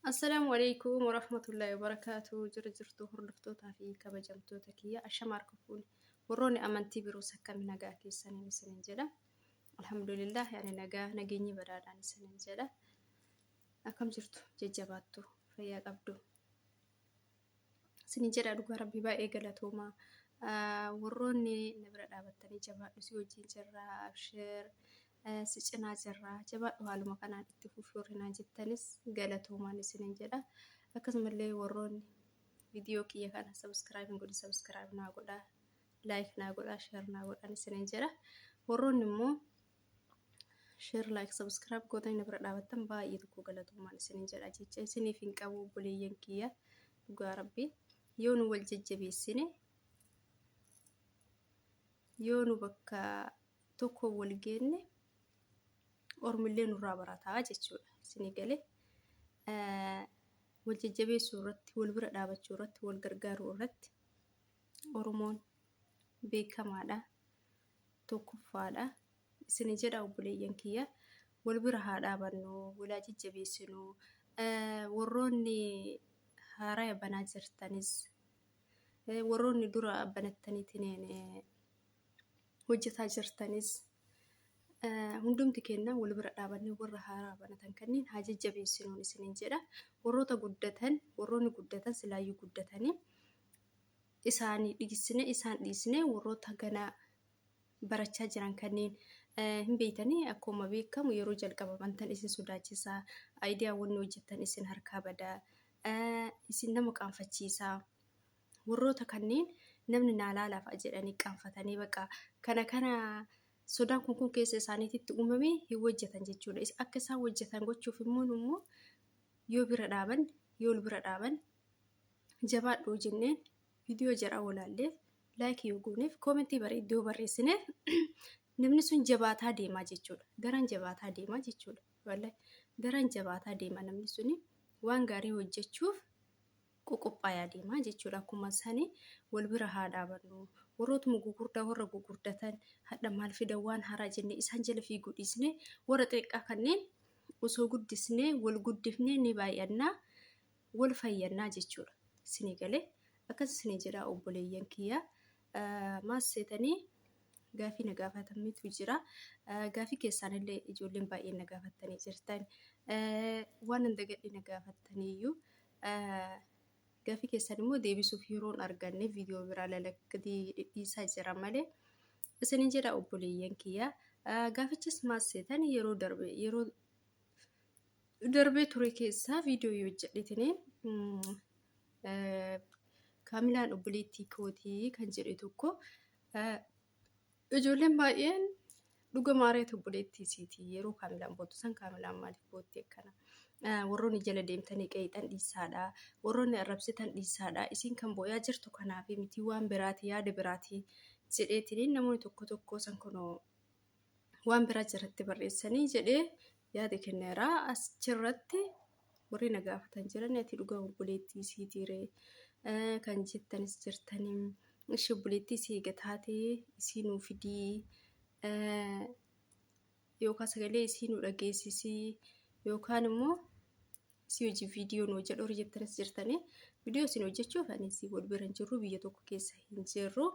السلام عليكم ورحمة الله وبركاته. جرجرتو هردفتوتا في كبجمتوتا كيا أشماركفون وروني أمانتي بروسكا من نجاكي سنين سنين جدا. الحمد لله يعني نجيني بدانا سنين جدا. أكم جرتو ججباتو فيا قبدو سنين جدا دوغا ربي با إيقالتوما وروني نبرا دابتاني جبا نسيوجين جرا أبشر سيجنا جرا جبا وعلوما كان اتفوفورنا جتانيس قالتوما نسنين جدا. Akkasumallee warroonni viidiyoo kiyya kana subscribe godhi subscribe naa godha, like naa godha, share naa godha isiniin jedha. Warroonni immoo share like subscribe godhanii bira dhaabattan baay'ee tokko galatoomaa isiniin jedha jecha isiniif hin qabu buleeyyan kiyya dhugaa rabbi yoo nu wal jajjabeessine yoo nu bakka tokko wal geenne ormillee nurraa barataa jechuudha isinii galee. wal jajjabeessuu irratti wal bira dhaabachuu irratti wal gargaaruu irratti Oromoon beekamaadha tokkoffaadha isin jedha obboleeyyan kiyya wal bira haa dhaabannu wal jajjabeessinu. Warroonni haaraa banaa jirtanis warroonni dura banattaniitiin hojjetaa jirtanis hundumti kenna wal bira dhaabanne warra haaraa banatan kanniin haa jajjabeessinu isiniin jedha. Warroonni guddatan silaayyuu guddatanii isaanii dhiisne isaan dhiisne warroota ganaa barachaa jiran kanniin hin beeytanii akkuma beekamu yeroo jalqaba bantan isin sodaachisaa aayidiyaa wanni hojjettan isin harkaa badaa isin nama qaanfachiisaa warroota kanniin namni naalaalaaf jedhanii qaanfatanii baqa kana sodaan kun keessa isaaniitti uumamee hin hojjetan jechuudha. Akka isaan hojjetan gochuuf immoo yoo bira dhaaban jabaadhuu jenneen viidiyoo jaraa walaalleef like yoo gooneef koomentii bareedduu barreessineef namni sun jabaataa deemaa jechuudha. Daran jabaataa deemaa jechuudha. Wallahi daran jabaataa deema namni suni waan gaarii hojjechuuf qoqophaa'aa deemaa jechuudha. Akkuma sanii wal bira haa dhaabannu. Warrootuma gugurdaa warra gugurdatan hadha maal fidan waan haaraa jennee isaan jala fiiguu dhiisne warra xiqqaa kanneen osoo guddisnee wal guddifnee ni baay'annaa wal fayyannaa jechuudha. Isinii galee akkas isinii jedha obboleeyyan kiyya maas seetanii gaafii na gaafatamitu jira. Gaafii keessaanillee ijoolleen baay'een na gaafatanii jirtan waan hunda gadhii na gaafataniiyyuu gaafii keessan immoo deebisuuf yeroon arganne viidiyoo biraa lalakkatii dhiisaa jira malee isiniin jedha obboleeyyan kiyya. Gaafichis maas seetan yeroo darbee ture keessaa viidiyoo yoo jedhetanii kaamilaan obboleettii kootii kan jedhe tokko ijoolleen baay'een dhuga maareetu obboleettii isiiti yeroo kaamilaan bootu san kaamilaan maaliif bootti akkana warroonni jala deemtanii qeexan dhiisaadha warroonni arrabsitan dhiisaadha isin kan boo'aa jirtu kanaaf miti waan biraati yaada biraati jedheetiin namoonni tokko san kunoo waan biraa jirratti barreessanii jedhee yaada kenneera achirratti warri na gaafatan jiran ati dhuga obboleettii isiitiiree kan jettanis jirtanii ishee obboleettii isii gataatee isii nuu fidii yookaan sagalee isii nu dhageessisii yookaan immoo isii hojii viidiyoo nu jedhu hojii jettanis jirtanii viidiyoo isin hojjechuuf anis wal bira hin jirru biyya tokko keessa hin jirru.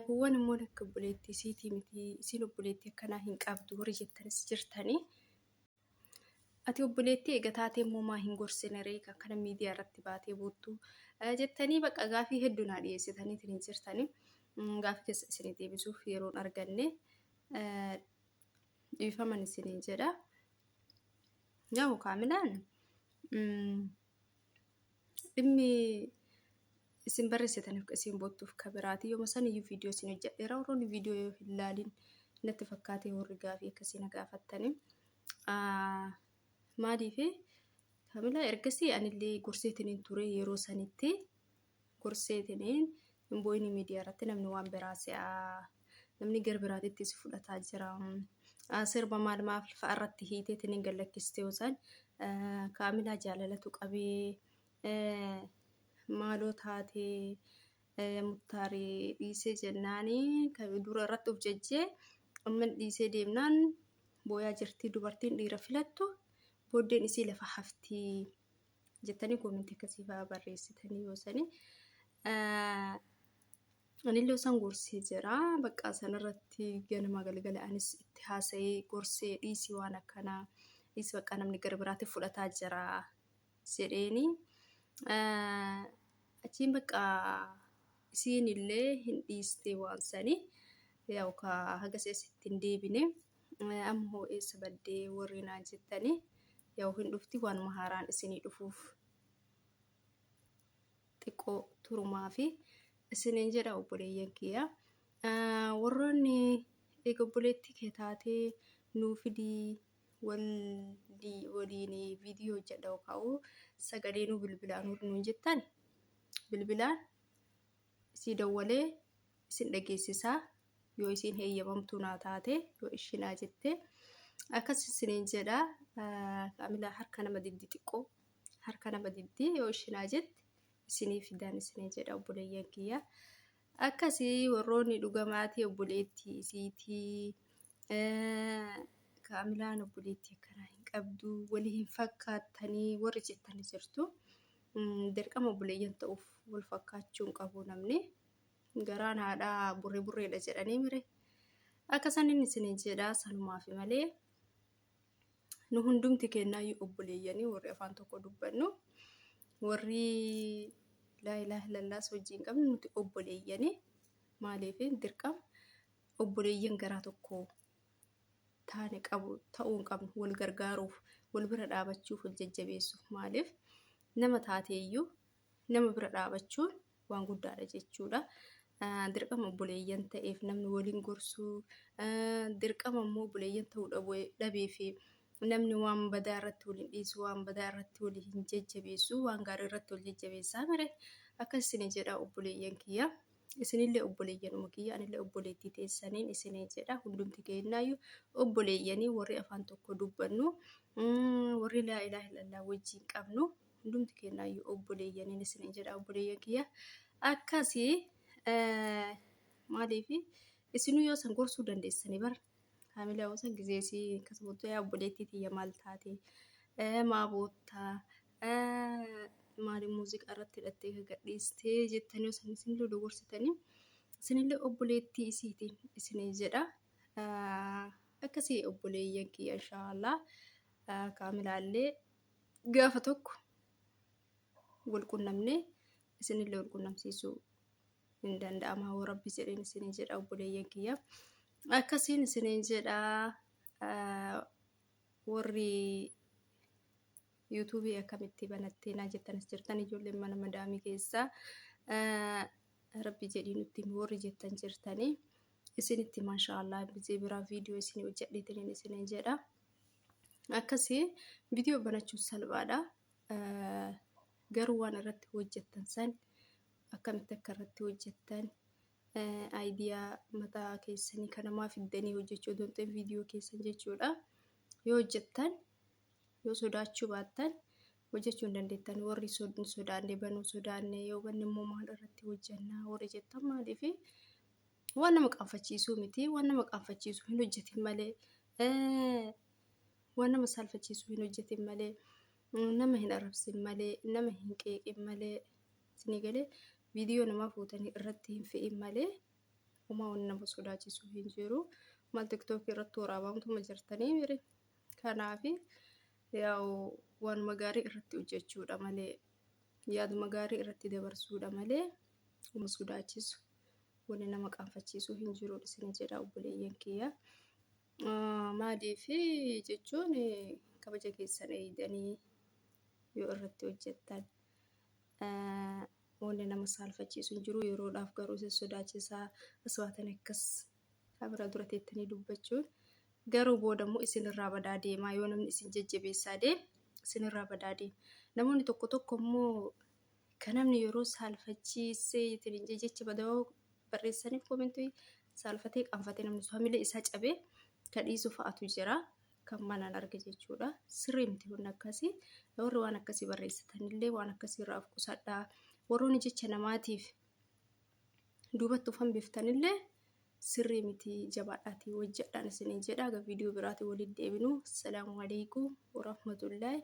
Kuwwan immoo akka obboleettii isiitii miti isin obboleettii akkanaa hin qabdu warri jettanis jirtanii. Ati obboleettii eegataatee immoo maa hin gorsine reeka kana miidiyaa irratti baatee boottu jettanii bakka gaafii hedduu naa dhiyeessitanii hin jirtanii. Gaafii keessa isin deebisuuf yeroon arganne dhiifaman isiniin jedha. Yaa kaamilaan dhimmi isin barreessitaniif isin boottuuf kabiraati yoo masan iyyuu viidiyoo isin hojjedheera warroonni viidiyoo yoo hin ilaalin natti fakkaatee warri gaafii akkasii na gaafattanii maaliif kaamilaa ergasii anillee gorseetiniin ture yeroo sanitti gorseetiniin hin boo'ini miidiyaa irratti namni waan biraa se'aa namni gar biraatitti si fudhataa jira sirba maal fa'aa irratti hiiteetiniin gallakkistee osaan kaamilaa jaalalatu qabee maaloo taatee muttaarii dhiisee jennaanii dura irratti of jajjee amma dhiisee deemnaan boo'aa jirti dubartiin dhiira filattu booddeen isii lafa haftii jettanii koomentii akkasii fa'aa barreessitanii yoo sani anillee san gorsee jira bakka sanarratti ganama galgala anis itti haasa'ee gorsee dhiisii waan akkanaa dhiisii bakka namni gara biraatti fudhataa jira jedheeni achiin bakka isiinillee hin dhiiste waan sani yaa'u ka haga seesitti hin deebine amma hoo eessa baddee warri naan jettanii yaa'u hin dhufti waan mahaaraan isinii dhufuuf xiqqoo turumaa fi isiniin jedha obboleeyyan kiyya warroonni eega obboleettii kee taatee nuu fidii waliin viidiyoo jedha ka'u sagalee nu bilbilaan nuun jettan bilbilaan isii dawwalee isin dhageessisaa yoo isin heeyyamamtuu naa taate yoo ishinaa jette akkas isiniin jedha kaamilaa harka nama diddi xiqqoo harka nama diddi yoo ishinaa jette isinii fidaan isiniin jedha obboleeyyan kiyya akkasii warroonni dhugamaatii obboleettii isiitii kaamilaan obboleettii akkanaa hin qabdu walii hin fakkaattanii warri jettanii jirtu dirqama obboleeyyan ta'uuf wal fakkaachuun qabu namni garaan haadhaa burreedha jedhanii mire akkasanin isiniin jedha sanumaaf malee nu hundumti kennaayyuu obboleeyyanii warri afaan tokko dubbannu warri laa ilaaha illallaah wajjin qabnu nuti obboleeyyanii maaliif dirqama obboleeyyan garaa tokko taane qabu ta'uun qabnu wal gargaaruuf wal bira dhaabachuuf wal jajjabeessuuf maaliif nama taateeyyuu nama bira dhaabachuun waan guddaadha jechuudha. Dirqama obboleeyyan ta'eef namni waliin gorsuu dirqama immoo obboleeyyan ta'uu dhabee fi namni waan badaa irratti waliin dhiisu waan badaa irratti waliin jajjabeessu waan gaarii irratti wal jajjabeessaa mire akkas isinii jedha obboleeyyan kiyya isinillee obboleeyyanuma kiyya anillee obboleettii teessaniin isinii jedha hundumti kennaayyuu obboleeyyanii warri afaan tokko dubbannu warri laa ilaaha illallaah wajjin qabnu hundumti kennaayyuu obboleeyyaniin isinii jedha obboleeyyan kiyya akkasii maaliif isinuu yoo san gorsuu dandeessanii bara kaamilaa yoo san gizeesii akkasumas yaa obboleettii tiyya maal taate maaboottaa maali muuziqaa irratti hidhattee gadhiistee jettanii yoo san isinillee dogorsitanii isinillee obboleettii isiitiin isinii jedha akkasii obboleeyyan kiyya inshaallah kaamilaallee gaafa tokko wal qunnamnee isinillee wal qunnamsiisuu hin danda'ama hoo rabbi jedheen isinii jedha obboleeyyan kiyya akkasiin isiniin jedha warri yuutuubii akkamitti banattee naa jettanis jirtan ijoolleen mana madaamii keessaa rabbi jedhii nutti warri jettan jirtanii isinitti maashaallah bizee biraa viidiyoo isinii hojjedheetiniin isiniin jedha akkasii viidiyoo banachuun salphaadha garuu waan irratti hojjettan san akkamitti akka irratti hojjettan aidiyaa mataa keessanii kanamaa fiddanii hojjechuu dandeettan viidiyoo keessan jechuudha yoo hojjettan yoo sodaachuu baattan hojjechuu hin dandeettan warri sodaanne banuu sodaanne yoo banne immoo maal irratti hojjannaa warri jettan maaliif waan nama qaanfachiisuu miti waan nama qaanfachiisuu hin hojjetin malee waan nama saalfachiisuu hin hojjetin malee nama hin arrabsin malee nama hin qeeqin malee isinii galee viidiyoo nama fuutanii irratti hin fe'in malee homaa waan nama sodaachisu hin jiru maal tiktookii irratti waraabamtuma jirtanii mire kanaafi yaa'u waanuma gaarii irratti hojjechuudha malee yaaduma gaarii irratti dabarsuudha malee uma sodaachisu wanni nama qaanfachiisu hin jiru isin jedha obboleeyyan kiyya maaliif jechuun kabaja keessan eegdanii yoo irratti hojjettan wanni nama saalfachiisu hin jiru yeroodhaaf garuu isa sodaachisaa aswaatan akkas kamera dura teettanii dubbachuun garuu boodammoo isinirraa badaa deemaa yoo namni isin jajjabeessaa deem isinirraa badaa deema namoonni tokko tokko immoo kan namni yeroo saalfachiisee ittiin jecha badaa barreessaniif koomentii saalfatee qaanfatee namni hamilee isaa cabee kadhiisu fa'atu jira kan manaan arge jechuudha sirrii miti kun akkasii warri waan akkasii barreessitanillee waan akkasii irraa of qusadhaa warroonni jecha namaatiif duubatti ufan biftanillee sirrii miti jabaadhaatii hojjedhaan isiniin jedha. Aga viidiyoo biraatii waliin deebinu. Assalaamu alaikum warahmatullahi